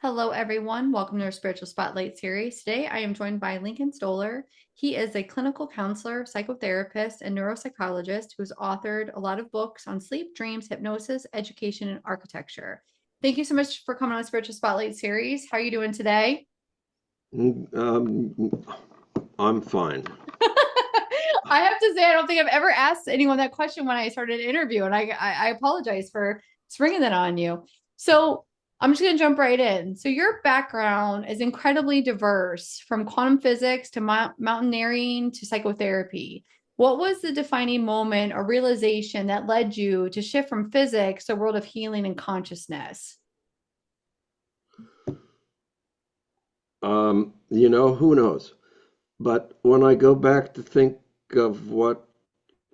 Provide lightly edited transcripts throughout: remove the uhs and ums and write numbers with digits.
Hello, everyone. Welcome to our Spiritual Spotlight series. Today, I am joined by Lincoln Stoller. He is a clinical counselor, psychotherapist, and neuropsychologist who's authored a lot of books on sleep, dreams, hypnosis, education, and architecture. Thank you so much for coming on the Spiritual Spotlight series. How are you doing today? Um, I'm fine. I have to say, I don't think I've ever asked anyone that question when I started an interview, and I apologize for springing that on you. So I'm just going to jump right in. So your background is incredibly diverse, from quantum physics to mountaineering to psychotherapy. What was the defining moment or realization that led you to shift from physics to a world of healing and consciousness? Who knows? But when I go back to think of what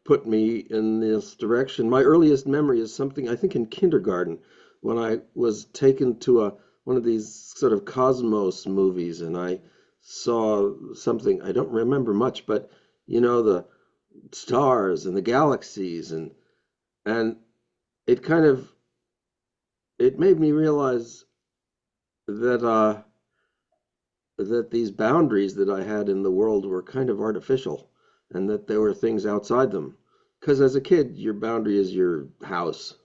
put me in this direction, my earliest memory is something I think in kindergarten when I was taken to one of these sort of cosmos movies and I saw something I don't remember much, but the stars and the galaxies and it kind of it made me realize that these boundaries that I had in the world were kind of artificial and that there were things outside them. Because as a kid, your boundary is your house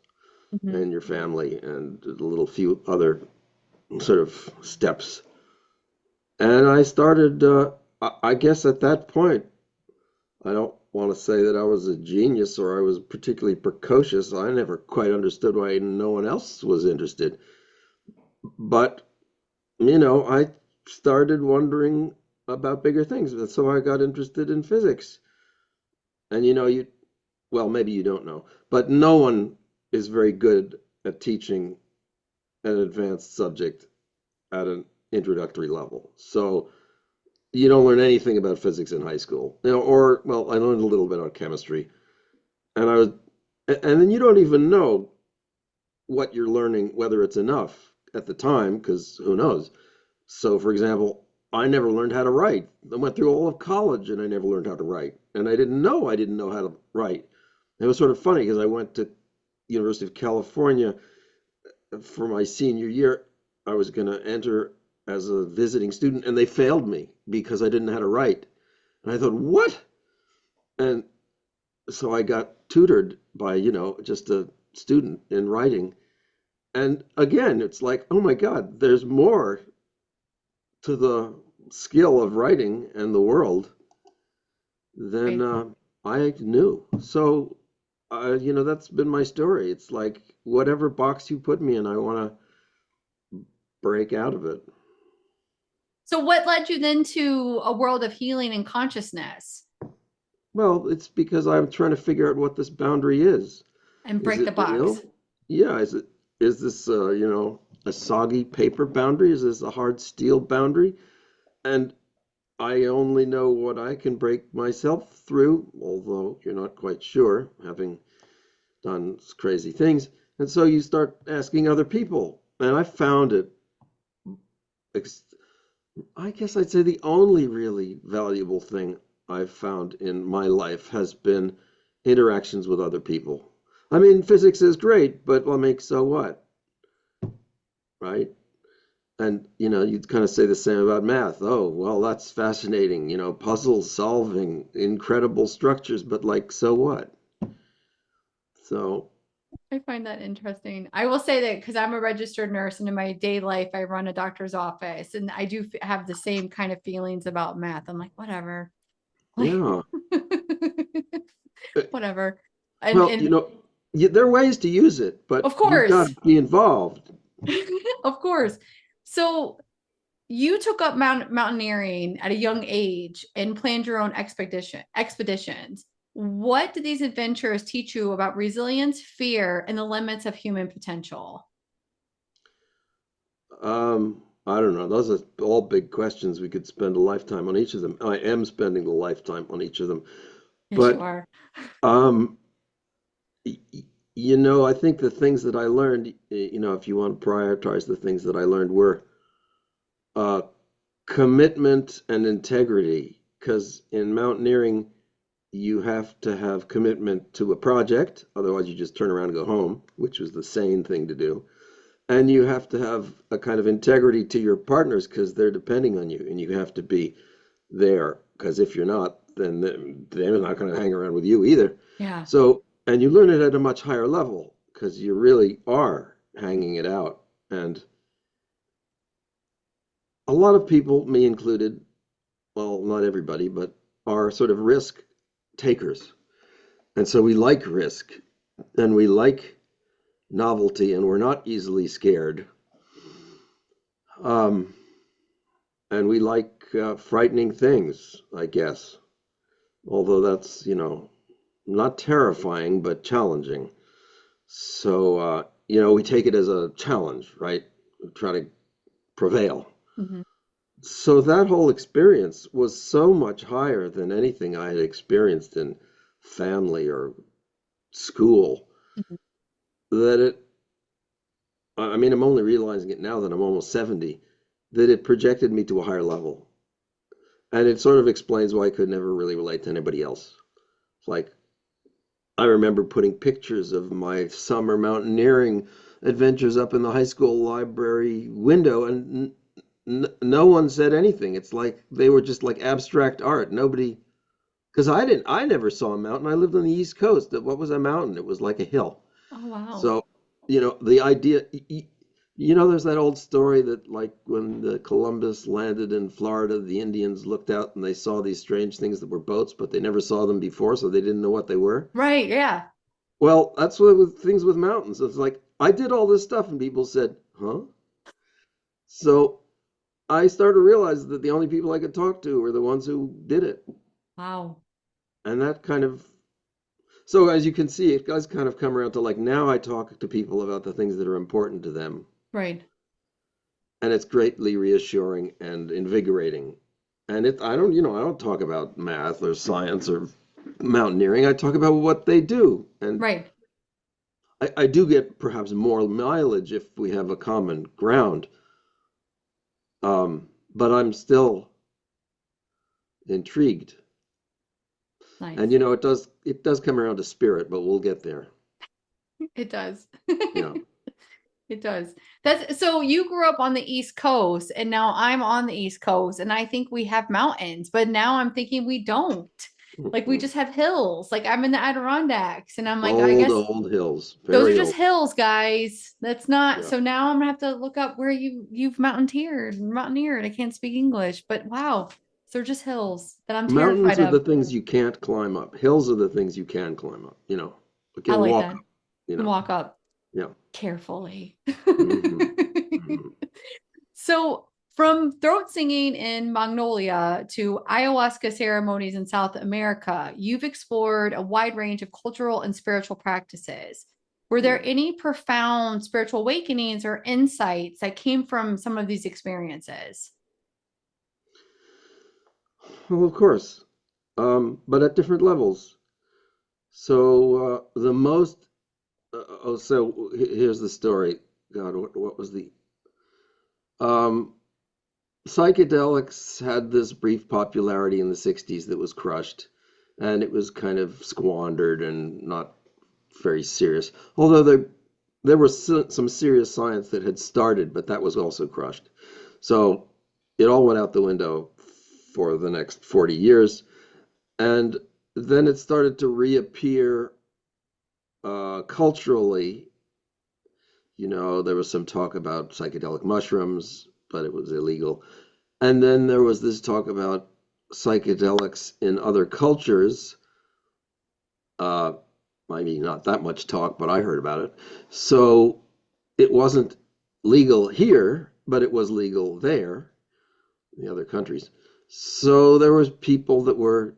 Mhm. and your family and a little few other sort of steps. And I started, I guess at that point, I don't want to say that I was a genius or I was particularly precocious. I never quite understood why no one else was interested. But I started wondering about bigger things. And so I got interested in physics. And well, maybe you don't know, but no one is very good at teaching an advanced subject at an introductory level. So you don't learn anything about physics in high school, or, well, I learned a little bit about chemistry. And and then you don't even know what you're learning, whether it's enough at the time, because who knows? So, for example, I never learned how to write. I went through all of college and I never learned how to write. And I didn't know how to write. It was sort of funny because I went to University of California for my senior year. I was going to enter as a visiting student and they failed me because I didn't know how to write. And I thought, what? And so I got tutored by, just a student in writing. And again, it's like, oh my God, there's more to the skill of writing and the world than Right. I knew. So, that's been my story. It's like whatever box you put me in, I want to break out of it. So what led you then to a world of healing and consciousness Well, it's because I'm trying to figure out what this boundary is. and Is break the it box? real? Yeah. Is this, a soggy paper boundary? Is this a hard steel boundary? And I only know what I can break myself through, although you're not quite sure, having done crazy things. And so you start asking other people. And I found it, I guess I'd say the only really valuable thing I've found in my life has been interactions with other people. I mean, physics is great, but well, make so what, right? And you'd kind of say the same about math. Oh, well, that's fascinating, puzzle solving, incredible structures, but like, so what? So, I find that interesting. I will say that because I'm a registered nurse and in my day life, I run a doctor's office and I do have the same kind of feelings about math. I'm like, whatever, like, yeah. Uh, whatever. And, Well, and there are ways to use it, of but you've got course, to be involved. of course. So you took up mountaineering at a young age and planned your own expeditions. What did these adventures teach you about resilience, fear, and the limits of human potential? I don't know. Those are all big questions. We could spend a lifetime on each of them. I am spending a lifetime on each of them. Yes, you But, are. um, I think the things that I learned, if you want to prioritize the things that I learned were uh, commitment and integrity. Because in mountaineering, you have to have commitment to a project. Otherwise, you just turn around and go home, which was the sane thing to do. And you have to have a kind of integrity to your partners because they're depending on you, and you have to be there because if you're not, then they're not going to hang around with you either. Yeah. So, and you learn it at a much higher level because you really are hanging it out. And a lot of people, me included, well, not everybody, but are sort of risk takers. And so we like risk and we like novelty and we're not easily scared. Um, and we like frightening things, I guess. Although that's, not terrifying, but challenging. So, we take it as a challenge, right? We try to prevail. Hmm. So that whole experience was so much higher than anything I had experienced in family or school Hmm. that I mean, I'm only realizing it now that I'm almost 70, that it projected me to a higher level. And it sort of explains why I could never really relate to anybody else. It's like, I remember putting pictures of my summer mountaineering adventures up in the high school library window, and no one said anything. It's like they were just like abstract art. Nobody, because I never saw a mountain. I lived on the East Coast. What was a mountain? It was like a hill. Oh, wow. So, the idea, there's that old story that like when the Columbus landed in Florida, the Indians looked out and they saw these strange things that were boats, but they never saw them before, so they didn't know what they were. Right. Yeah. Well, that's what with things with mountains. It's like I did all this stuff and people said, "Huh?" So I started to realize that the only people I could talk to were the ones who did it. Wow. And that kind of so as you can see, it does kind of come around to like now I talk to people about the things that are important to them. Right. And it's greatly reassuring and invigorating. And I don't talk about math or science or mountaineering. I talk about what they do. And Right. I do get perhaps more mileage if we have a common ground. But I'm still intrigued. And Nice. it does come around to spirit, but we'll get there. It does. Yeah. It does. That's so you grew up on the East Coast and now I'm on the East Coast and I think we have mountains, but now I'm thinking we don't. Like we Mhm. just have hills. Like I'm in the Adirondacks and I'm like, I Old, guess old hills, those are very just old. hills, guys. That's not Yeah. so now I'm gonna have to look up where you've mountaineered. I can't speak English, but wow. So they're just hills that I'm Mountains terrified are the of. things you can't climb up. Hills are the things you can climb up, but I can like walk that. up, you And know. walk up Yeah. carefully. Hmm. Hmm. So, from throat singing in Mongolia to ayahuasca ceremonies in South America, you've explored a wide range of cultural and spiritual practices. Were there Yeah. any profound spiritual awakenings or insights that came from some of these experiences? Well, of course, but at different levels. So the most. So here's the story. God, what was the um, psychedelics had this brief popularity in the 60s that was crushed, and it was kind of squandered and not very serious. Although there was some serious science that had started, but that was also crushed. So it all went out the window for the next 40 years. And then it started to reappear culturally. There was some talk about psychedelic mushrooms, but it was illegal. And then there was this talk about psychedelics in other cultures. Uh, Maybe not that much talk, but I heard about it. So it wasn't legal here, but it was legal there in the other countries. So there was people that were,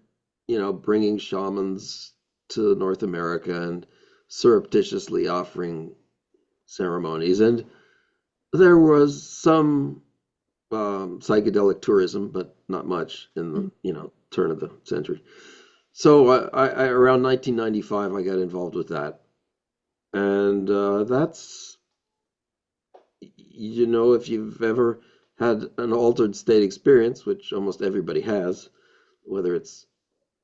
bringing shamans to North America and surreptitiously offering ceremonies. And there was some psychedelic tourism, but not much in the, turn of the century. So around 1995, I got involved with that. And that's, if you've ever had an altered state experience, which almost everybody has, whether it's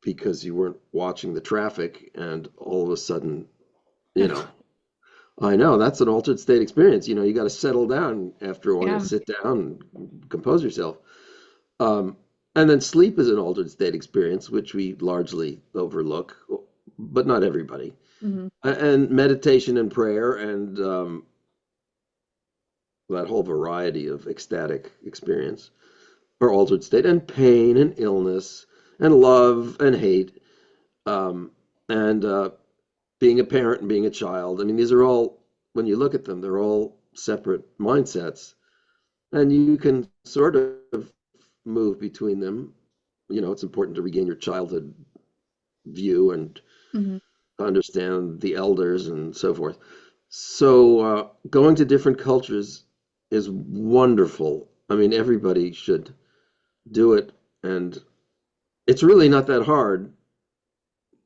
because you weren't watching the traffic and all of a sudden, you know, I know that's an altered state experience. You got to settle down after a while. You Yeah. sit down and compose yourself. Um, and then sleep is an altered state experience, which we largely overlook, but not everybody. Hmm. And meditation and prayer and that whole variety of ecstatic experience or altered state, and pain and illness and love and hate, um, and being a parent and being a child. I mean, these are all, when you look at them, they're all separate mindsets, and you can sort of move between them. It's important to regain your childhood view and Hmm. understand the elders and so forth. So, going to different cultures is wonderful. I mean, everybody should do it. And it's really not that hard,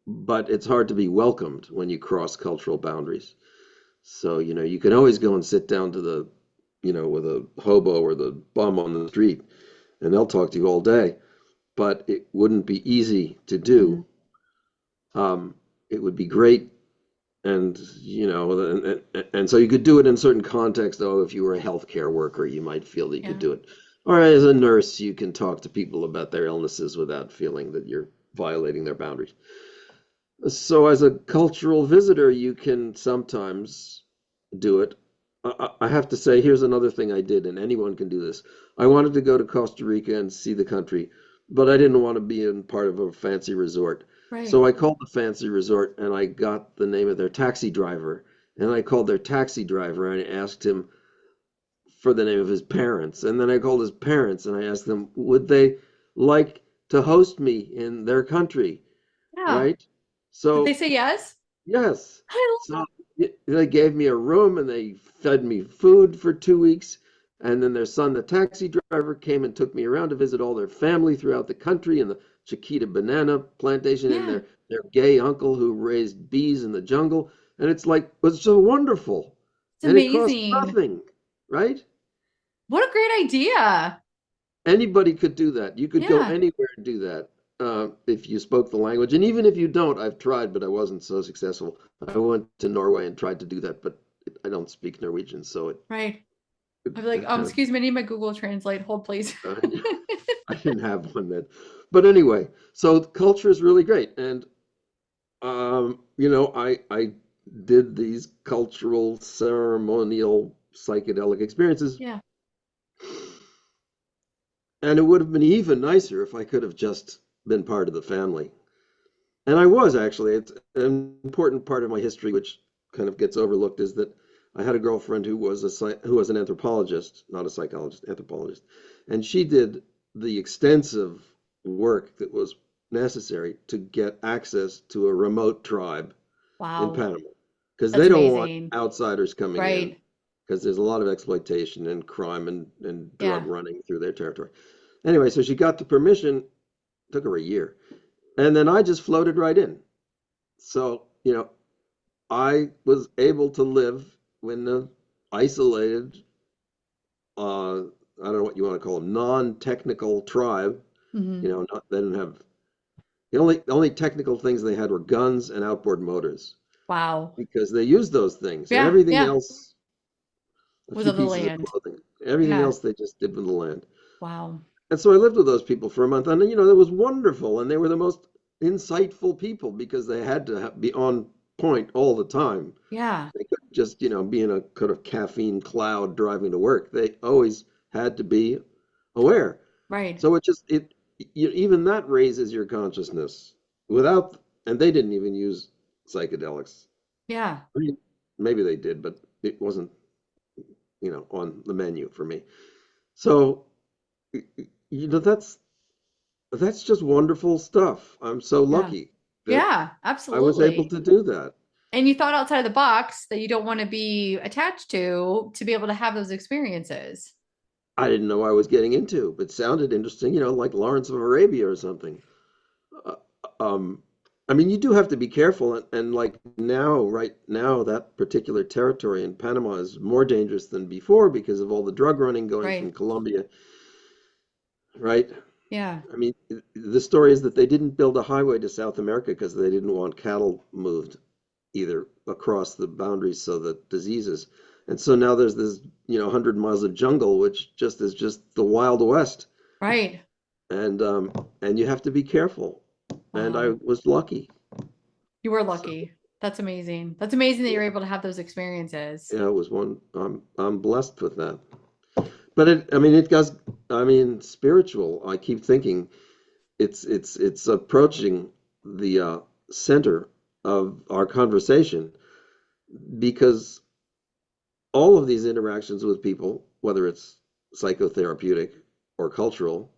but it's hard to be welcomed when you cross cultural boundaries. So, you can always go and sit down to with a hobo or the bum on the street, and they'll talk to you all day, but it wouldn't be easy to Hmm. do. It would be great. And, and so you could do it in certain contexts. Oh, if you were a healthcare worker, you might feel that you could Yeah. do it. Or as a nurse, you can talk to people about their illnesses without feeling that you're violating their boundaries. So, as a cultural visitor, you can sometimes do it. I have to say, here's another thing I did, and anyone can do this. I wanted to go to Costa Rica and see the country, but I didn't want to be in part of a fancy resort. Right. So I called the fancy resort and I got the name of their taxi driver. And I called their taxi driver and I asked him for the name of his parents. And then I called his parents and I asked them, would they like to host me in their country? Yeah. Right? Did they So say yes? yes. I So they gave me a room and they fed me food for 2 weeks. And then their son, the taxi driver, came and took me around to visit all their family throughout the country and the Chiquita banana plantation and Yeah. their gay uncle who raised bees in the jungle. And it's like, it was so wonderful. It's And it cost amazing. nothing, right? What a great idea. Anybody could do that. You could go Yeah. anywhere and do that if you spoke the language. And even if you don't, I've tried, but I wasn't so successful. I went to Norway and tried to do that, but I don't speak Norwegian, so Right. it, I'd be like, it kind of excuse me, I need my Google Translate. Hold, please. uh, I didn't have one then. But anyway, so culture is really great, and I did these cultural ceremonial psychedelic experiences, Yeah. and it would have been even nicer if I could have just been part of the family. And I was actually. It's an important part of my history, which kind of gets overlooked, is that I had a girlfriend who was an anthropologist, not a psychologist, anthropologist, and she did the extensive work that was necessary to get access to a remote tribe in Wow. Panama, because That's they don't want amazing. outsiders coming in, Right. because there's a lot of exploitation and crime and drug Yeah. running through their territory. Anyway, so she got the permission. Took her a year. And then I just floated right in. So, I was able to live in the isolated, I don't know what you want to call them, non-technical tribe. Hmm. They didn't have the only technical things they had were guns and outboard motors Wow. because they used those things and Yeah. everything Yeah. else, a Was few of the pieces of land. clothing, everything Yeah. else they just did with the land. Wow. And so I lived with those people for a month, and that was wonderful, and they were the most insightful people because they had to be on point all the time. Yeah. They couldn't just, be in a kind of caffeine cloud driving to work. They always had to be aware. Right. So even that raises your consciousness without, and they didn't even use psychedelics. Yeah. I mean, maybe they did, but it wasn't, on the menu for me. So, that's just wonderful stuff. I'm so Yeah. lucky that Yeah. I was able Absolutely. to do that. And you thought outside of the box that you don't want to be attached to be able to have those experiences. I didn't know I was getting into, but sounded interesting, like Lawrence of Arabia or something. Uh, um, I mean, you do have to be careful, and like now, right now, that particular territory in Panama is more dangerous than before because of all the drug running going from Right. Colombia, right? Yeah. I mean, the story is that they didn't build a highway to South America because they didn't want cattle moved either across the boundaries so that diseases. And so now there's this, 100 miles of jungle, which just is just the Wild West. Right. And you have to be careful. And I Wow. was lucky. You were So lucky. That's amazing. That's amazing that yeah, you're able to have those experiences. yeah, it was one. I'm blessed with that. But I mean, it goes. I mean, spiritual. I keep thinking it's approaching the center of our conversation because all of these interactions with people, whether it's psychotherapeutic or cultural,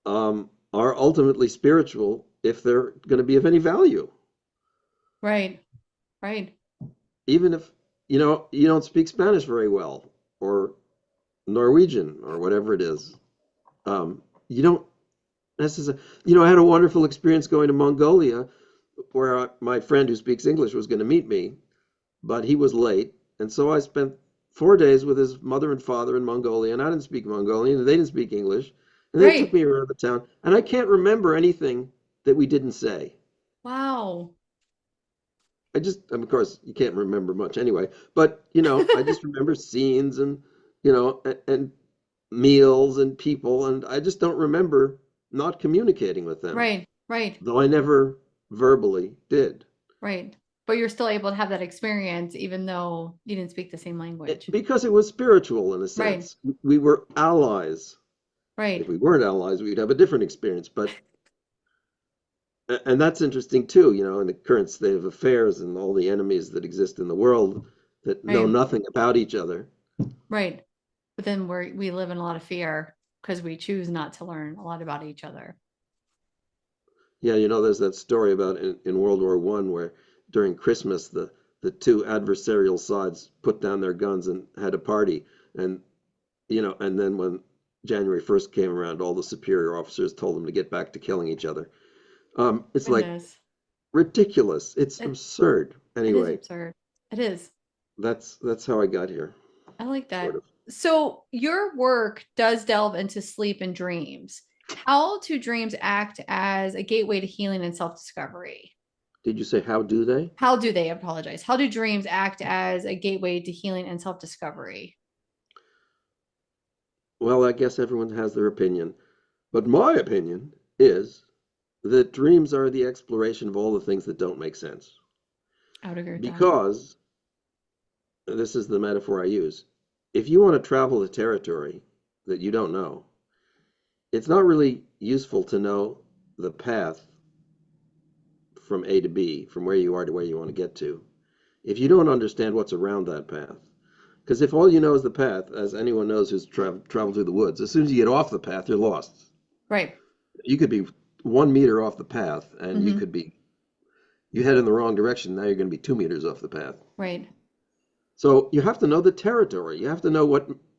are ultimately spiritual if they're going to be of any value. Right. Right. Even if you don't speak Spanish very well or Norwegian or whatever it is, you don't necessarily. I had a wonderful experience going to Mongolia where my friend who speaks English was going to meet me, but he was late, and so I spent 4 days with his mother and father in Mongolia, and I didn't speak Mongolian, and they didn't speak English, and they took Right. me around the town, and I can't remember anything that we didn't say. Wow. Of course, you can't remember much anyway, but I just remember scenes and and meals and people, and I just don't remember not communicating with them, Right. Right. though I never verbally did. Right. But you're still able to have that experience even though you didn't speak the same language. Because it was spiritual in a Right. sense. We were allies. If Right. we weren't allies, we'd have a different experience. And that's interesting too, in the current state of affairs and all the enemies that exist in the world that know Right. nothing about each other. Right. But then we live in a lot of fear because we choose not to learn a lot about each other. Yeah, there's that story about in World War One where during Christmas the two adversarial sides put down their guns and had a party, and and then when January 1st came around, all the superior officers told them to get back to killing each other. It's like Goodness. ridiculous. It's It absurd. it is Anyway, absurd. It is. that's how I got here, I like sort that. of. So your work does delve into sleep and dreams. How do dreams act as a gateway to healing and self-discovery? Did you say how do they? How do they apologize? How do dreams act as a gateway to healing and self-discovery? Well, I guess everyone has their opinion, but my opinion is that dreams are the exploration of all the things that don't make sense. I would agree with that. Because this is the metaphor I use. If you want to travel a territory that you don't know, it's not really useful to know the path from A to B, from where you are to where you want to get to, if you don't understand what's around that path. Because if all you know is the path, as anyone knows who's traveled through the woods, as soon as you get off the path, you're lost. Right. You could be 1 meter off the path, and Hmm. you head in the wrong direction. Now you're going to be 2 meters off the path. Right. So you have to know the territory. You have to know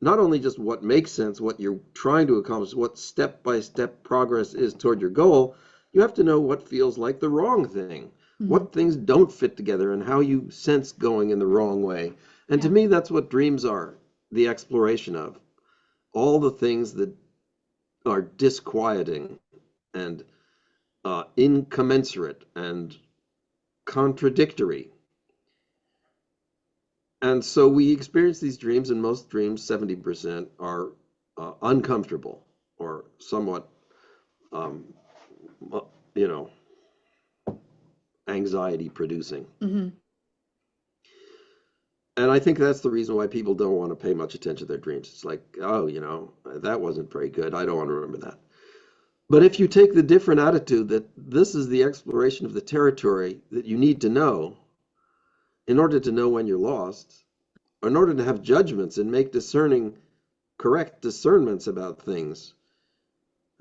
not only just what makes sense, what you're trying to accomplish, what step by step progress is toward your goal. You have to know what feels like the wrong thing, Hmm. what things don't fit together, and how you sense going in the wrong way. And to Yeah. me, that's what dreams are, the exploration of all the things that are disquieting and incommensurate and contradictory. And so we experience these dreams, and most dreams, 70%, are uncomfortable or somewhat, um, you know, anxiety producing. Hmm. And I think that's the reason why people don't want to pay much attention to their dreams. It's like, oh, that wasn't very good. I don't want to remember that. But if you take the different attitude that this is the exploration of the territory that you need to know in order to know when you're lost, or in order to have judgments and make correct discernments about things.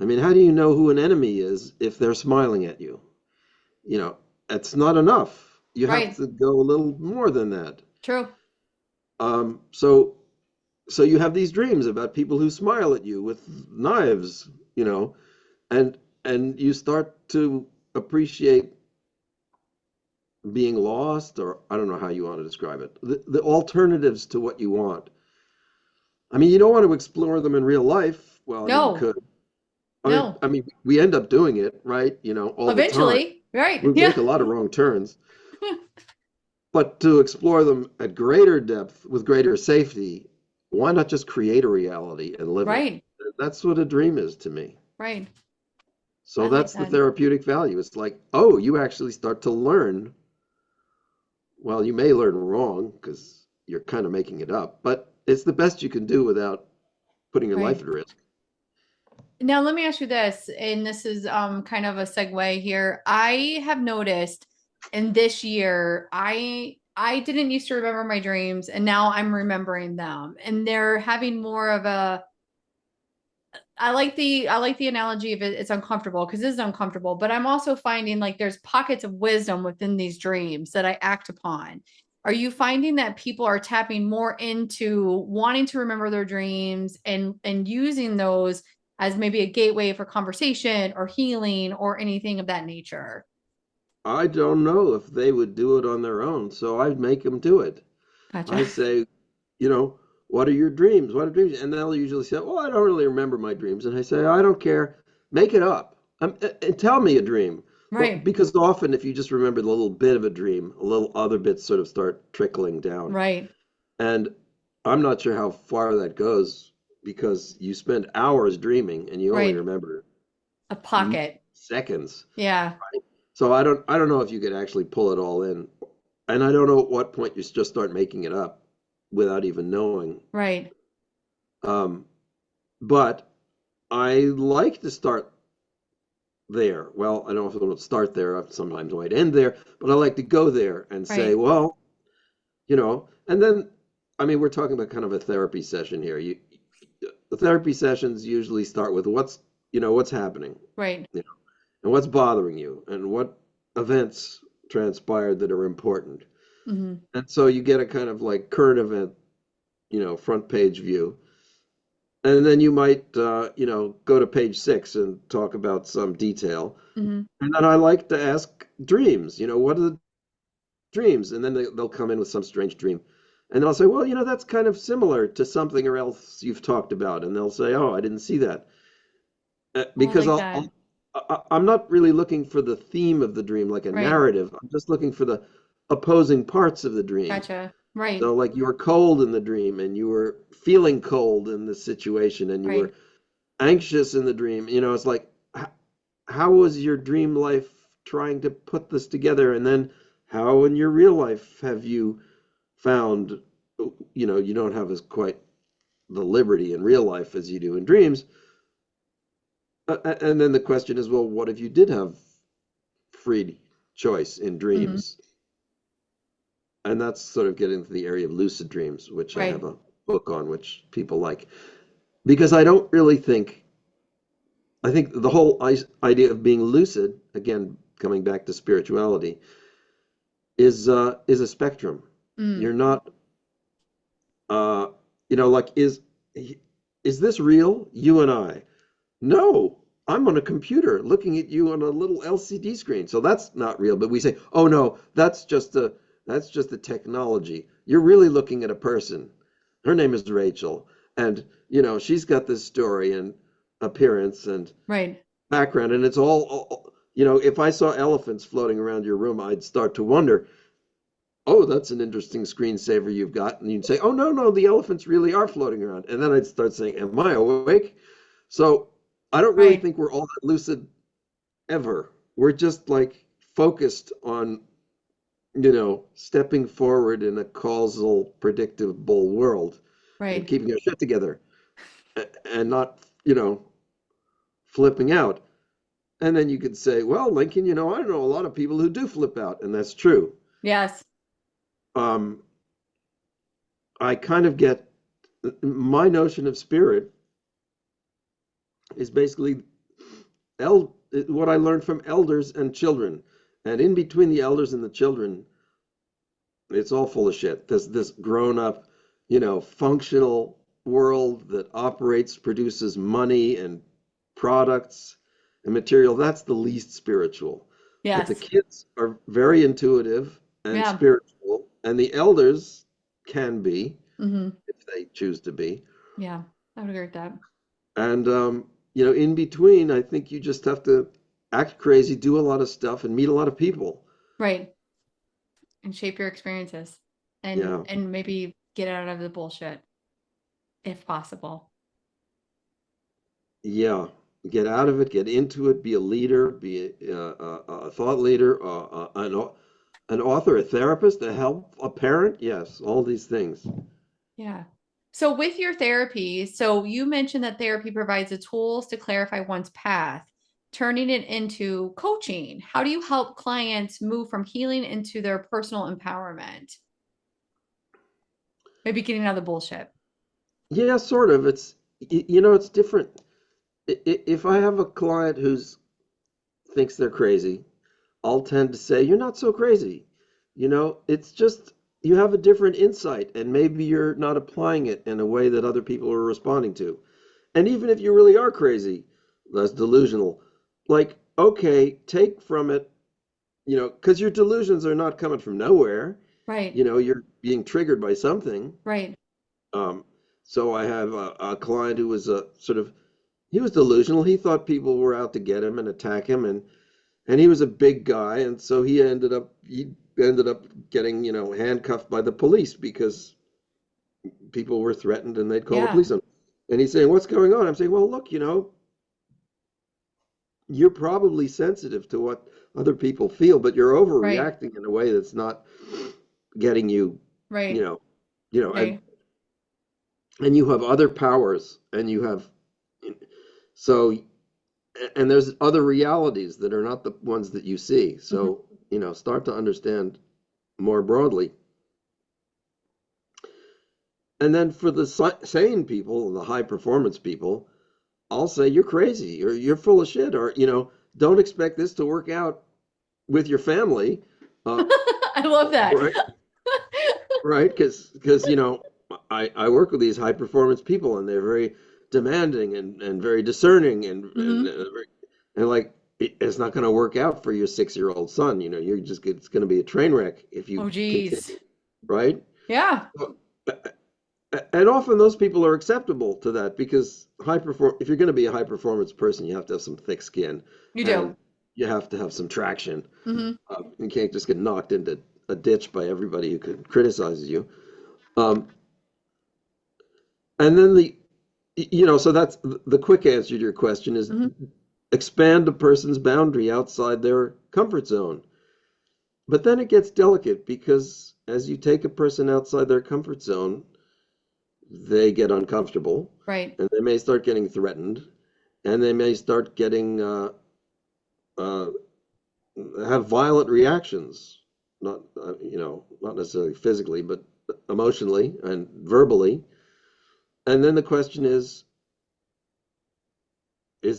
I mean, how do you know who an enemy is if they're smiling at you? You know, it's not enough. You have Right. to go a little more than that. True. Um, so, so you have these dreams about people who smile at you with knives, and you start to appreciate being lost, or I don't know how you want to describe it. The alternatives to what you want. I mean, you don't want to explore them in real life. Well, I mean, you No. could. No. I mean, we end up doing it, right? All the time. Eventually. Right. We Yeah. make a lot of wrong turns. But to explore them at greater depth with greater safety, why not just create a reality and live it? Right. That's what a dream is to me. Right. So I like that's the that. therapeutic value. It's like, oh, you actually start to learn. Well, you may learn wrong because you're kind of making it up, but it's the best you can do without putting your life Right. at risk. Now let me ask you this, and this is kind of a segue here. I have noticed in this year, I didn't used to remember my dreams, and now I'm remembering them. And they're having more of a I like the analogy of it's uncomfortable because it is uncomfortable, but I'm also finding like there's pockets of wisdom within these dreams that I act upon. Are you finding that people are tapping more into wanting to remember their dreams and using those as maybe a gateway for conversation or healing or anything of that nature? I don't know if they would do it on their own, so I'd make them do it. Gotcha. I say, you know, what are your dreams? What are dreams? And they'll usually say, oh, I don't really remember my dreams. And I say, I don't care. Make it up. And tell me a dream. But Right. because often, if you just remember the little bit of a dream, a little other bits sort of start trickling down. Right. And I'm not sure how far that goes because you spend hours dreaming and you only Right. remember A pocket. seconds. Yeah. So I don't know if you could actually pull it all in. And I don't know at what point you just start making it up without even knowing. Right. Um, but I like to start there. Well, I don't know if I want to start there. I sometimes might end there, but I like to go there and say, Right. well, and then, I mean, we're talking about kind of a therapy session here. The therapy sessions usually start with what's happening, Right. you know, and what's bothering you, and what events transpired that are important. Hmm. And so you get a kind of like current event, front page view. And then you might, go to page 6 and talk about some detail. Hmm. And then I like to ask dreams, what are the dreams? And then they'll come in with some strange dream. And then I'll say, well, that's kind of similar to something or else you've talked about. And they'll say, oh, I didn't see that. Oh, I Because like that. I'm not really looking for the theme of the dream, like a Right. narrative. I'm just looking for the opposing parts of the dream. Gotcha. Right. So, like, you were cold in the dream, and you were feeling cold in the situation, and you Right. were anxious in the dream. It's like, how was your dream life trying to put this together? And then how in your real life have you found, you don't have as quite the liberty in real life as you do in dreams. And then the question is, well, what if you did have free choice in Hmm. dreams? And that's sort of getting into the area of lucid dreams, which I have Right. a book on, which people like. Because I don't really think, I think the whole idea of being lucid, again, coming back to spirituality, is a spectrum. Mm. You're not, uh, like, is this real? You and I. No, I'm on a computer looking at you on a little LCD screen. So that's not real. But we say, oh no, that's just a technology. You're really looking at a person. Her name is Rachel, and she's got this story and appearance and Right. background, and it's all. If I saw elephants floating around your room, I'd start to wonder, oh, that's an interesting screensaver you've got. And you'd say, oh, no, no, the elephants really are floating around. And then I'd start saying, am I awake? So I don't really Right. think we're all that lucid ever. We're just like focused on, stepping forward in a causal, predictable world and Right. keeping our shit together and not, flipping out. And then you could say, well, Lincoln, I know a lot of people who do flip out, and that's true. Yes. Um, I kind of get my notion of spirit is basically what I learned from elders and children. And in between the elders and the children, it's all full of shit. There's this grown up, functional world that operates, produces money and products and material. That's the least spiritual. But the Yes. kids are very intuitive and Yeah. spiritual, and the elders can be, Hmm. if they choose to be. Yeah. I would agree with that. And in between, I think you just have to act crazy, do a lot of stuff, and meet a lot of people. Right. and shape your experiences Yeah. and maybe get out of the bullshit if possible. Yeah. Get out of it, get into it, be a leader, be a thought leader, an author, a therapist, a help, a parent. Yes, all these things. Yeah. So with your therapy, so you mentioned that therapy provides the tools to clarify one's path, turning it into coaching. How do you help clients move from healing into their personal empowerment? Maybe getting out of the bullshit. Yeah, sort of. It's different. If I have a client who's thinks they're crazy, I'll tend to say, "You're not so crazy." It's just you have a different insight, and maybe you're not applying it in a way that other people are responding to. And even if you really are crazy, that's delusional. Like, okay, take from it, because your delusions are not coming from nowhere. Right. You're being triggered by something. Right. Um, so I have a client who was he was delusional. He thought people were out to get him and attack him, and he was a big guy, and so he ended up getting, handcuffed by the police because people were threatened and they'd call the Yeah. police on him. And he's saying, "What's going on?" I'm saying, "Well, look, you're probably sensitive to what other people feel, but you're Right. overreacting in a way that's not getting you, you Right. know, you know, and Right. and you have other powers, and you have so and there's other realities that are not the ones that you see. Mhm. So, start to understand more broadly. And then for the sane people, the high performance people, I'll say you're crazy or you're full of shit or, don't expect this to work out with your family. Uh, I love that. right. Right. Because, I work with these high performance people and they're very demanding and very discerning Hmm. and like, it's not going to work out for your 6-year-old son. It's going to be a train wreck if you Oh, geez. continue. Right. Yeah, And often those people are acceptable to that because if you're going to be a high performance person, you have to have some thick skin you do. and you have to have some traction. Hmm. You can't just get knocked into a ditch by everybody who criticizes you. Um, and then so that's the quick answer to your question is Hmm. expand a person's boundary outside their comfort zone. But then it gets delicate because as you take a person outside their comfort zone, they get uncomfortable Right. and they may start getting threatened and they may start getting uh, have violent reactions, not necessarily physically, but emotionally and verbally. And then the question is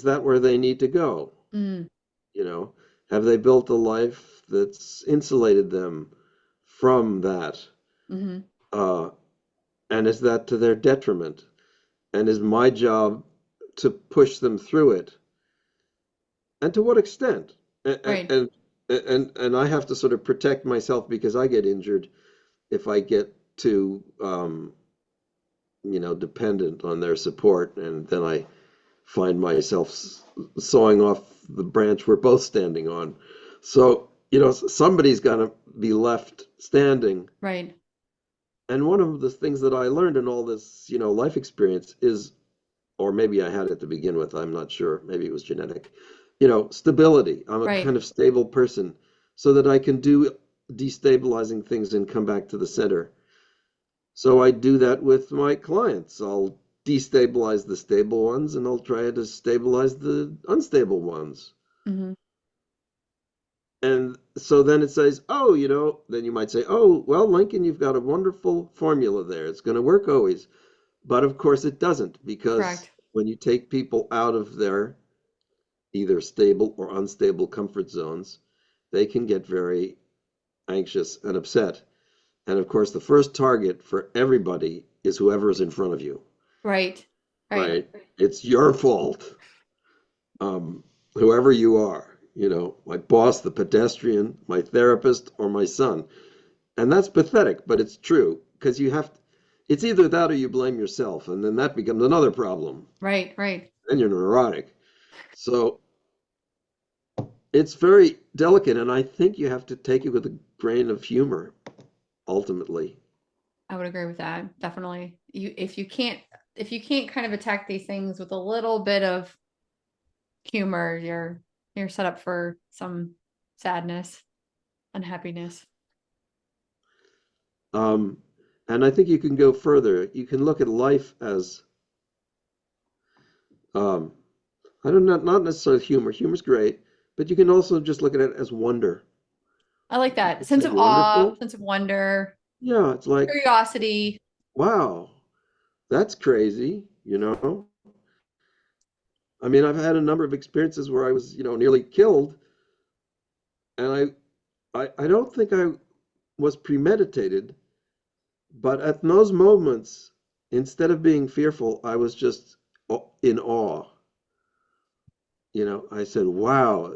that where they need to go? Mm. You know, have they built a life that's insulated them from that? Hmm. Uh, and is that to their detriment? And is my job to push them through it? And to what extent? And Right. and and I have to sort of protect myself because I get injured if I get too dependent on their support, and then I find myself sawing off the branch we're both standing on. So, somebody's got to be left standing. Right. And one of the things that I learned in all this, life experience is, or maybe I had it to begin with, I'm not sure. Maybe it was genetic. Stability. I'm a kind Right. of stable person so that I can do destabilizing things and come back to the center. So I do that with my clients. I'll destabilize the stable ones and I'll try to stabilize the unstable ones. Hmm. And so then it says, oh, then you might say, oh, well, Lincoln, you've got a wonderful formula there. It's going to work always. But of course it doesn't because Correct. when you take people out of their either stable or unstable comfort zones, they can get very anxious and upset. And of course, the first target for everybody is whoever is in front of you, Right. Right. right? It's your fault, whoever you are, my boss, the pedestrian, my therapist, or my son. And that's pathetic, but it's true because it's either that or you blame yourself, and then that becomes another problem. Right. Right. Then you're neurotic. So it's very delicate, and I think you have to take it with grain of humor, ultimately. I would agree with that. Definitely. If you can't kind of attack these things with a little bit of humor, you're set up for some sadness, unhappiness. Um, and I think you can go further. You can look at life as, um, I don't know, not necessarily humor. Humor's great, but you can also just look at it as wonder. I like that. It's Sense so of awe, wonderful. sense of wonder, Yeah, it's like, curiosity. wow, that's crazy, you know? I mean, I've had a number of experiences where I was, nearly killed, and I don't think I was premeditated, but at those moments, instead of being fearful, I was just in awe. I said, wow,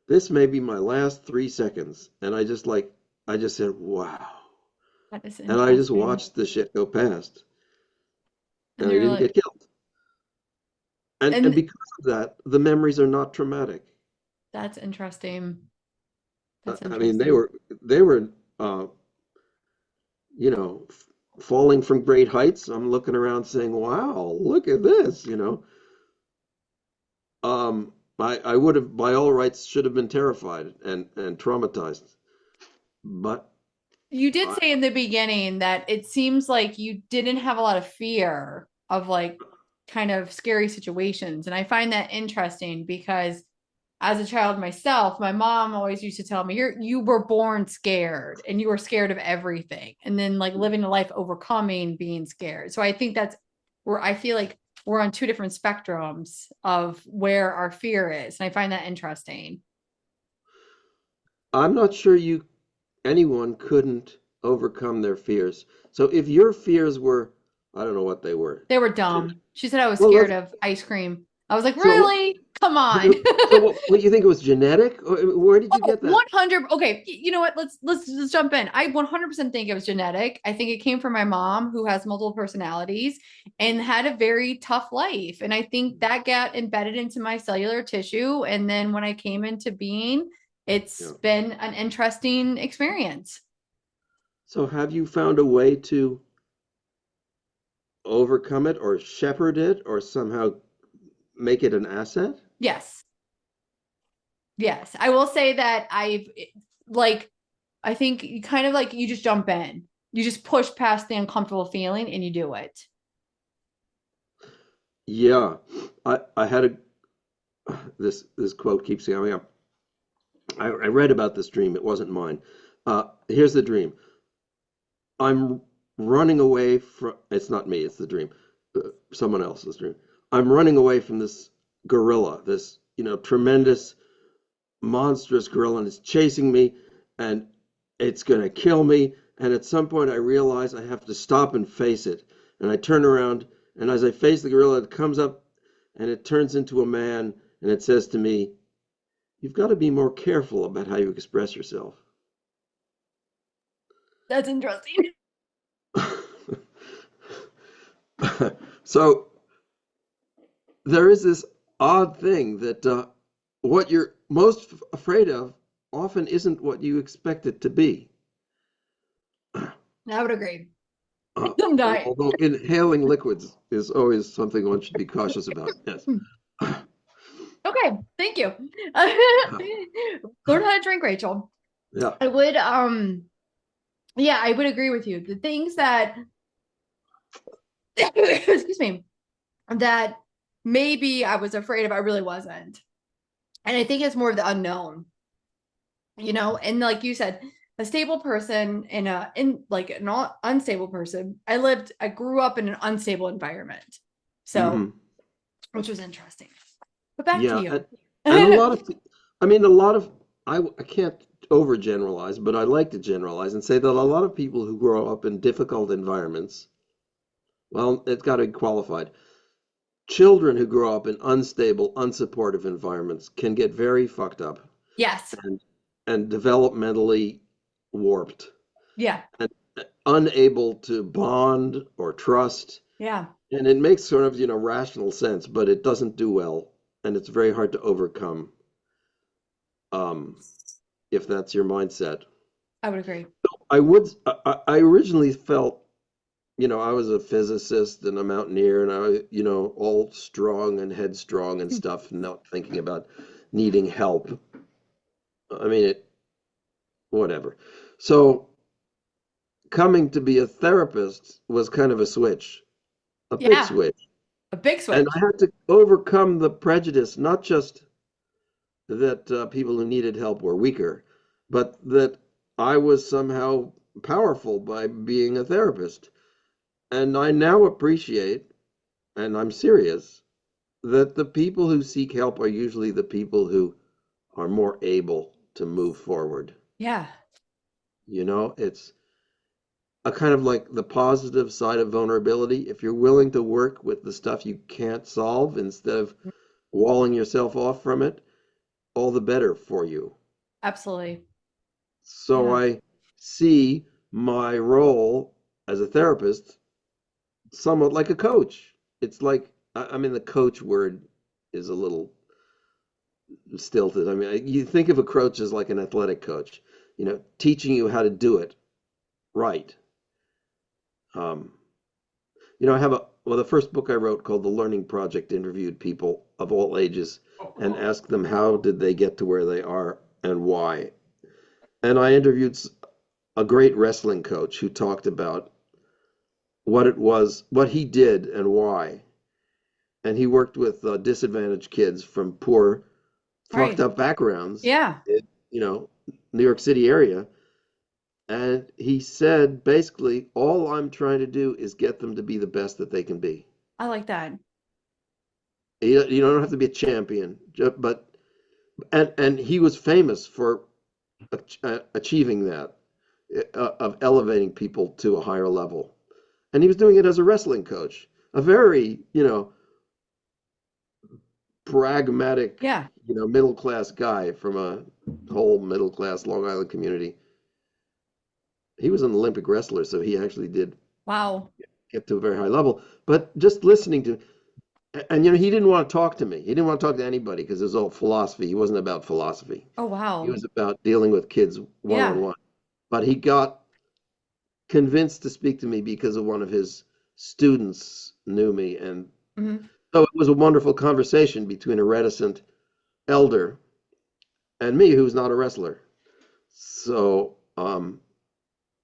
this may be my last 3 seconds. And I just said, wow. That is And I just interesting. watched the shit go past, And and I they're didn't like, get killed. And and because of that, the memories are not traumatic. that's interesting. That's I mean, they interesting. were they were uh, you know, falling from great heights. I'm looking around saying, "Wow, look at this." I would have, by all rights, should have been terrified and traumatized, but You did I, say in the beginning that it seems like you didn't have a lot of fear of like kind of scary situations. And I find that interesting because as a child myself, my mom always used to tell me, you were born scared and you were scared of everything. And then like living a life overcoming being scared. So I think that's where I feel like we're on two different spectrums of where our fear is. And I find that interesting. I'm not sure anyone couldn't overcome their fears. So if your fears were, I don't know what they were. They were dumb. She said I was Well, scared of ice cream. I was like, so really? Come on. what you think it was genetic? Where did you Oh, get that? 100. Okay, you know what? Let's jump in. I 100% think it was genetic. I think it came from my mom who has multiple personalities and had a very tough life. And I think that got embedded into my cellular tissue. And then when I came into being, it's Yeah. been an interesting experience. So have you found a way to overcome it or shepherd it or somehow make it an asset? Yes. Yes. I will say that like, I think you kind of like you just jump in. You just push past the uncomfortable feeling and you do it. Yeah. I had this quote keeps coming up. I read about this dream. It wasn't mine. Here's the dream. I'm running away from, it's not me, it's the dream. Someone else's dream. I'm running away from this gorilla, this, tremendous, monstrous gorilla, and it's chasing me, and it's going to kill me. And at some point, I realize I have to stop and face it. And I turn around, and as I face the gorilla, it comes up and it turns into a man, and it says to me, "You've got to be more careful about how you express yourself." That's interesting. So there is this odd thing that what you're most afraid of often isn't what you expect it to be. I would agree. Uh, I'm dying. Although inhaling liquids is always something one should be cautious about. Yes. Okay, thank you. Learn how to drink, Rachel. Yeah. I would yeah, I would agree with you. The things that excuse me, that maybe I was afraid of, I really wasn't. And I think it's more of the unknown, and like you said, a stable person in like an unstable person. I grew up in an unstable environment. So, Hmm. which was interesting. But back to Yeah. you. And a lot of, I mean, a lot of, I can't overgeneralize, but I like to generalize and say that a lot of people who grow up in difficult environments, well, it's got to be qualified. Children who grow up in unstable, unsupportive environments can get very fucked up Yes. and developmentally warped Yeah. and unable to bond or trust. Yeah. And it makes sort of, rational sense, but it doesn't do well, and it's very hard to overcome, um, if that's your mindset. I would agree. I originally felt, I was a physicist and a mountaineer, and all strong and headstrong and stuff, not thinking about needing help. I mean, whatever. So coming to be a therapist was kind of a switch, a big Yeah, switch. a big And switch. I had to overcome the prejudice, not just that people who needed help were weaker, but that I was somehow powerful by being a therapist. And I now appreciate, and I'm serious, that the people who seek help are usually the people who are more able to move forward. Yeah. It's a kind of like the positive side of vulnerability. If you're willing to work with the stuff you can't solve instead of walling yourself off from it, all the better for you. Absolutely. So Yeah. I see my role as a therapist somewhat like a coach. It's like, I mean, the coach word is a little stilted. I mean, you think of a coach as like an athletic coach, teaching you how to do it right. Um, I have the first book I wrote called The Learning Project interviewed people of all ages and asked them how did they get to where they are and why. And I interviewed a great wrestling coach who talked about what it was, what he did and why. And he worked with disadvantaged kids from poor, fucked Right. up backgrounds Yeah. in, New York City area. And he said, basically, all I'm trying to do is get them to be the best that they can be. I like that. You don't have to be a champion, but and he was famous for achieving that, of elevating people to a higher level. And he was doing it as a wrestling coach, a very, pragmatic, Yeah. middle class guy from a whole middle class Long Island community. He was an Olympic wrestler, so he actually did Wow. get to a very high level. But just listening to, and he didn't want to talk to me. He didn't want to talk to anybody because it was all philosophy. He wasn't about philosophy. Oh, He wow. was about dealing with kids one on Yeah. one. But he got convinced to speak to me because of one of his students knew me, and Hmm. so it was a wonderful conversation between a reticent elder and me, who's not a wrestler. So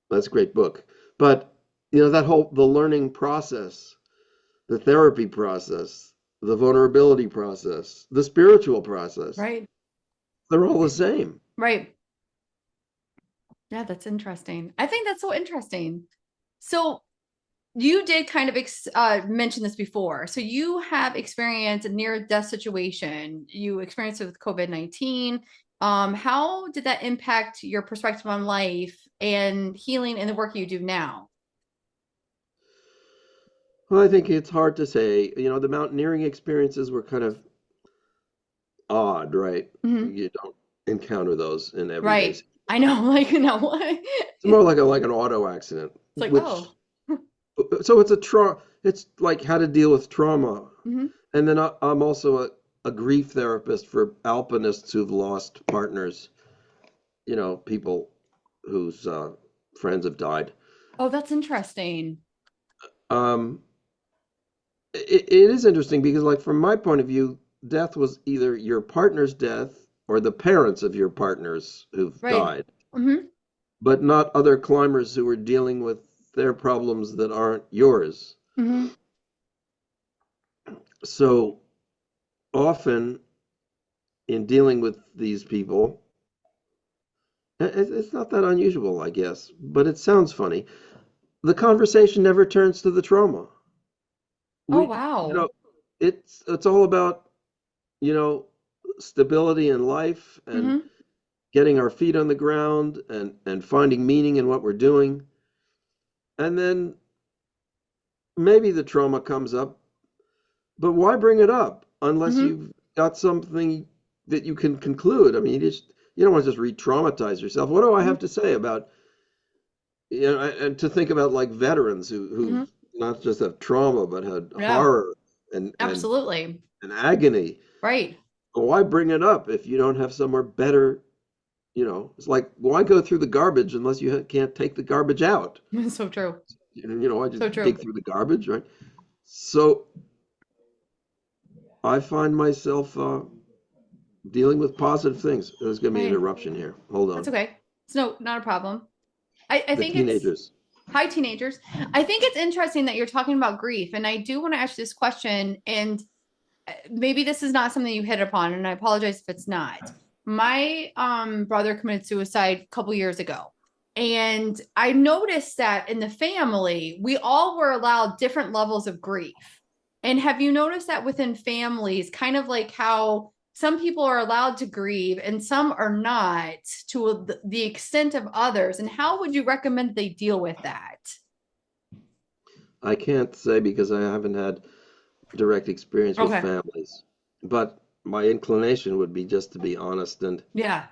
that's a great book. But that whole the learning process, the therapy process, the vulnerability process, the spiritual process, Right. they're all the same. Right. Yeah, that's interesting. I think that's so interesting. So you did kind of mention this before. So you have experienced a near death situation. You experienced it with COVID-19. How did that impact your perspective on life and healing and the work you do now? Well, I think it's hard to say. The mountaineering experiences were kind of odd, right? Hmm. You don't encounter those in everyday. Right. I know, like, no. It's more like an auto accident, It's like, which oh. so it's a trauma. It's like how to deal with trauma. Hmm. And then I'm also a grief therapist for alpinists who've lost partners. People whose friends have died. Oh, that's interesting. Um, it is interesting because, like, from my point of view, death was either your partner's death or the parents of your partners who've Right. died, Hmm. but not other climbers who are dealing with their problems that aren't yours. Hmm. So often in dealing with these people, it's not that unusual, I guess, but it sounds funny. The conversation never turns to the trauma. Oh, We, wow. it's all about, you know, stability in life and Hmm. getting our feet on the ground and finding meaning in what we're doing. And then maybe the trauma comes up, but why bring it up unless Hmm. you've got something that you can conclude? I mean, you don't want to just re-traumatize yourself. What do I Hmm. have to say about, and to think about like veterans who Hmm. not just have trauma but had Yeah, horror and and absolutely. and agony. Right. Why bring it up if you don't have somewhere better It's like, why go through the garbage unless you can't take the garbage out? So true. I So just true. dig through the garbage, right? So I find myself dealing with positive things. There's going to be an Right. interruption here. Hold That's on. okay. It's not a problem. I The think it's teenagers. hi teenagers. I think it's interesting that you're talking about grief. And I do want to ask you this question. And maybe this is not something you hit upon, and I apologize if it's not. My brother committed suicide a couple years ago. And I noticed that in the family, we all were allowed different levels of grief. And have you noticed that within families, kind of like how some people are allowed to grieve and some are not to the extent of others? And how would you recommend they deal with that? I can't say because I haven't had direct experience with Okay. families, but my inclination would be just to be honest and, Yeah.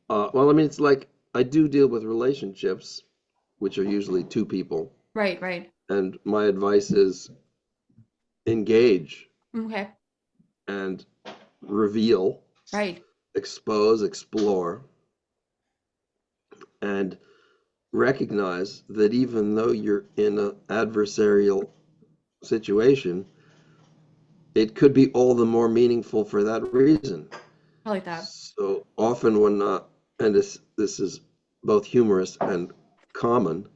well, I mean, it's like I do deal with relationships, which are usually two people, Right, right. and my advice is engage Okay. and reveal, Right. expose, explore, and recognize that even though you're in an adversarial situation, it could be all the more meaningful for that reason. I like that. So often when and this is both humorous and common,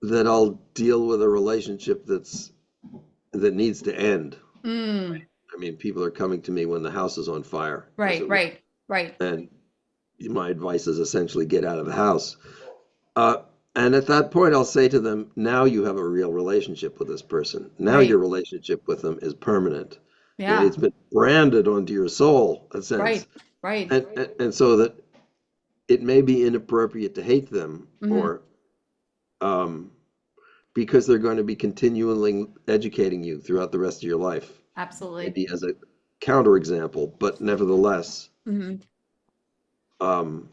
that I'll deal with a relationship that needs to end. Mm, I mean, people are coming to me when the house is on fire, as right, it were, right, right, and my advice is essentially get out of the house. Uh, and at that point, I'll say to them, now you have a real relationship with this person. Now your right. relationship with them is permanent. Yeah, It's been branded onto your soul, in a right, sense. right. And so that it may be inappropriate to hate them Hmm. or um, because they're going to be continually educating you throughout the rest of your life, Absolutely. maybe as a counterexample, but nevertheless, Hmm. um,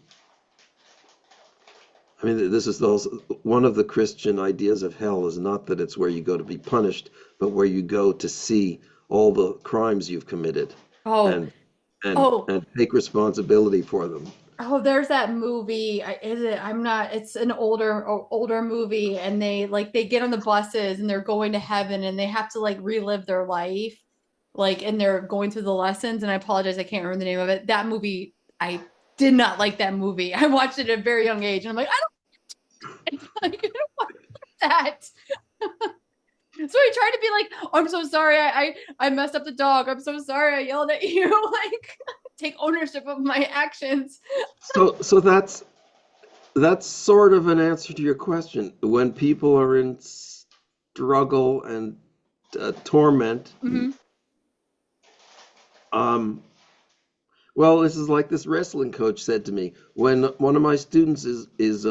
I mean, this is one of the Christian ideas of hell is not that it's where you go to be punished, but where you go to see all the crimes you've committed Oh, and and oh, and take responsibility for them. oh, there's that movie. Is it? I'm not, it's an older movie, and they get on the buses and they're going to heaven and they have to like relive their life. Like, and they're going through the lessons. And I apologize, I can't remember the name of it. That movie, I did not like that movie. I watched it at a very young age, and I'm like, I don't like, I don't want that. So he tried to be like, oh, I'm so sorry, I messed up the dog. I'm so sorry, I yelled at you. Like, take ownership of my actions. So that's sort of an answer to your question. When people are in struggle and torment, Hmm. um, well, this is like this wrestling coach said to me when one of my students is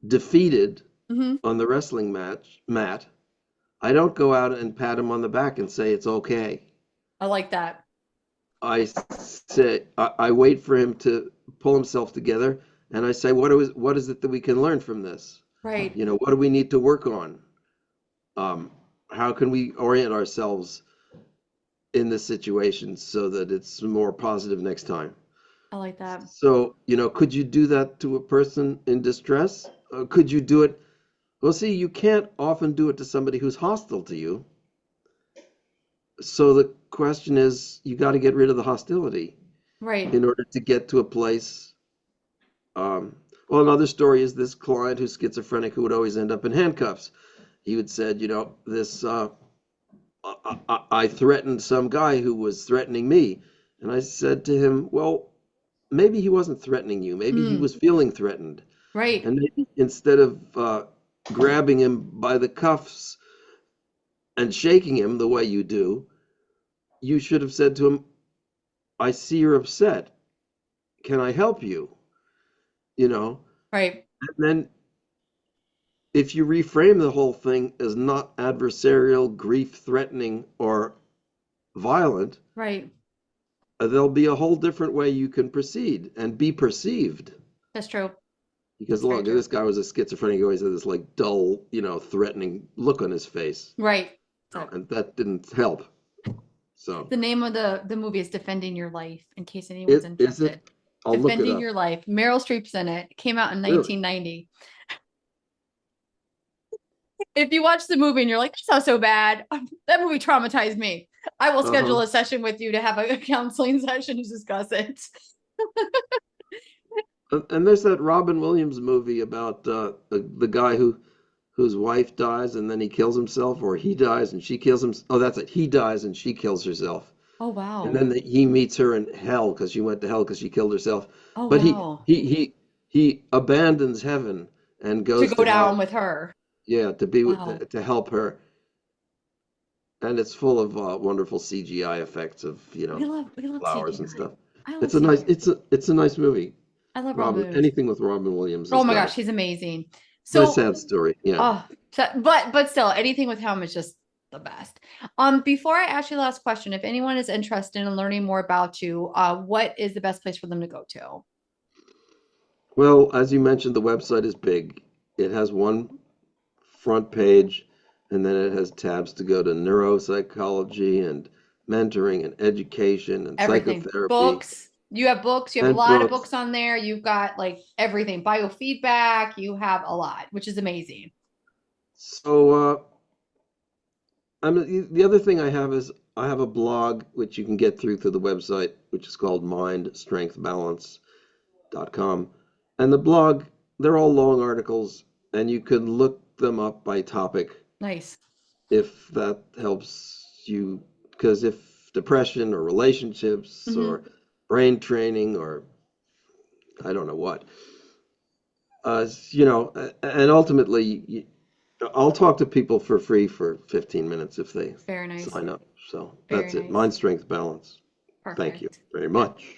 defeated Hmm. on the wrestling mat. I don't go out and pat him on the back and say it's okay. I like that. I wait for him to pull himself together, and I say, what is it that we can learn from this? Right. What do we need to work on? Um, how can we orient ourselves in this situation so that it's more positive next time? I like that. So, could you do that to a person in distress? Could you do it? Well, see, you can't often do it to somebody who's hostile to you. So the question is, you got to get rid of the hostility Right. in order to get to a place. Well, another story is this client who's schizophrenic who would always end up in handcuffs. He would said, this I threatened some guy who was threatening me, and I said to him, well, maybe he wasn't threatening you. Maybe he Mm. was feeling threatened, Right. and maybe instead of grabbing him by the cuffs and shaking him the way you do, you should have said to him, I see you're upset. Can I help you? You know, Right. and then if you reframe the whole thing as not adversarial, grief threatening, or violent, Right. there'll be a whole different way you can proceed and be perceived. That's true. Because That's very look, true. this guy was a schizophrenic, he always had this like dull, threatening look on his face. Right. So And that didn't help. So the name of the movie is Defending Your Life, in case anyone's is it? interested. I'll look it Defending up. Your Life. Meryl Streep's in it. Came out in Really? 1990. If you watch the movie and you're like, that's not so bad, that movie traumatized me. I will schedule Uh-huh. a session with you to have a counseling session to discuss it. And there's that Robin Williams movie about the guy whose wife dies and then he kills himself, or he dies and she kills him. Oh, that's it. He dies and she kills herself. Oh, And wow. then he meets her in hell because she went to hell because she killed herself. Oh, But wow. he abandons heaven and To goes go to down hell. with her. Yeah, to be Wow. with to help her. And it's full of wonderful CGI effects of, We love flowers and CGI. stuff. I love It's a nice CGI. it's a nice movie. I love Robin Robin, Williams. anything with Robin Williams Oh has my got gosh, it. he's amazing. But a So, sad story. Yeah. but still, anything with him is just the best. Before I ask you the last question, if anyone is interested in learning more about you, what is the best place for them to go to? Well, as you mentioned, the website is big. It has one front page, and then it has tabs to go to neuropsychology and mentoring and education and Everything. psychotherapy Books. You have books. You have a and lot of books. books on there. You've got like everything. Biofeedback. You have a lot, which is amazing. So, the other thing I have is I have a blog which you can get through the website, which is called mindstrengthbalance.com. And the blog, they're all long articles, and you can look them up by topic Nice. if that helps you. Because if depression or relationships Hmm. or brain training or I don't know what, and ultimately, I'll talk to people for free for 15 minutes if they Very nice. sign up. So Very that's it. nice. Mind, strength, balance. Thank you Perfect. very Yep. much.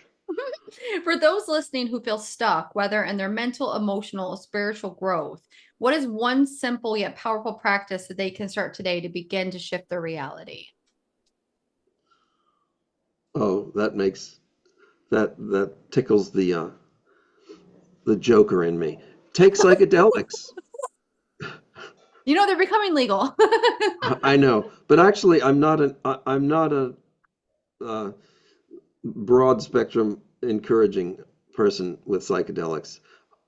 For those listening who feel stuck, whether in their mental, emotional, or spiritual growth, what is one simple yet powerful practice that they can start today to begin to shift their reality? Oh, that tickles the Joker in me. Take psychedelics. You know, they're becoming legal. I know, but actually, I'm not a uh, broad spectrum encouraging person with psychedelics.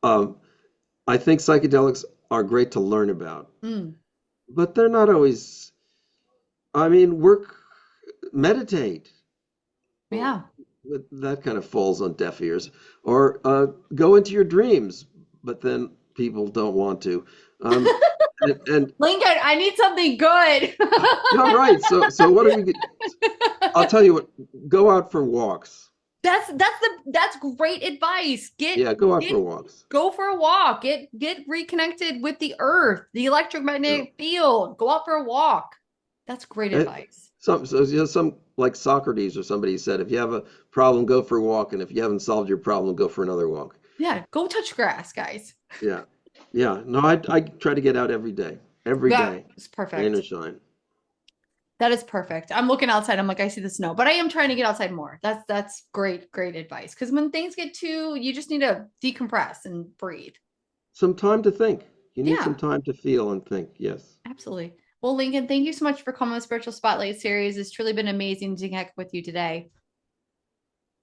Um, I think psychedelics are great to learn about, Mm, but they're not always. I mean, meditate. Well, yeah. that kind of falls on deaf ears. Or go into your dreams, but then people don't want to. Um, and Lincoln, I need something good. yeah, right. So what do we? I'll tell you what. Go out for walks. That's great advice. Yeah, go out Get for walks. go for a walk. Get reconnected with the earth, the Yeah. electromagnetic field. Go out for a walk. That's great And advice. some like Socrates or somebody said, if you have a problem, go for a walk, and if you haven't solved your problem, go for another walk. Yeah, go touch grass, guys. Yeah, yeah. No, I try to get out every That day, is rain or perfect. shine. That is perfect. I'm looking outside. I'm like, I see the snow, but I am trying to get outside more. That's great advice. Because when things get too, you just need to decompress and breathe. Some time to think. You need some Yeah, time to feel and think. Yes. absolutely. Well, Lincoln, thank you so much for coming on the Spiritual Spotlight series. It's truly been amazing to connect with you today.